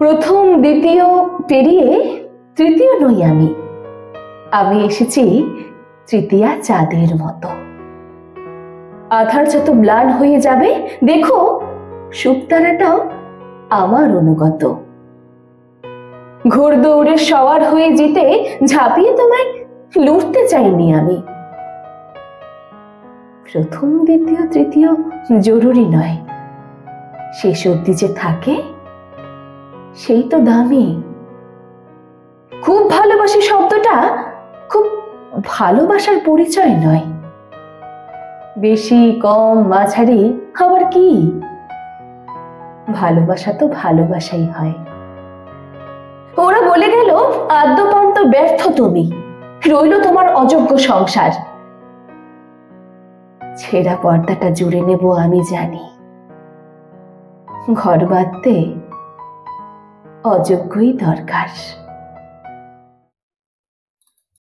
প্রথম দ্বিতীয় পেরিয়ে তৃতীয় নই আমি। আমি এসেছি তৃতীয়া চাঁদের মতো। আধার যত ম্লান হয়ে যাবে, দেখো শুকতারাটাও আমার অনুগত। ঘোড়দৌড়ে সওয়ার হয়ে যেতে ঝাঁপিয়ে তোমায় লুটতে চাইনি আমি। প্রথম দ্বিতীয় তৃতীয় জরুরি নয়, শেষ অবধি যে থাকে সেই তো দামি। খুব ভালোবাসি শব্দটা খুব ভালোবাসার পরিচয় নয়। বেশি কম মাঝারি আবার কি, ভালোবাসা তো ভালোবাসাই হয়। ওরা বলে গেল আদ্যপান্ত ব্যর্থ তুমি, রইল তোমার অযোগ্য সংসার। ছেঁড়া পর্দাটা জুড়ে নেব আমি জানি, ঘর বাঁধতে অযোগ্যই দরকার।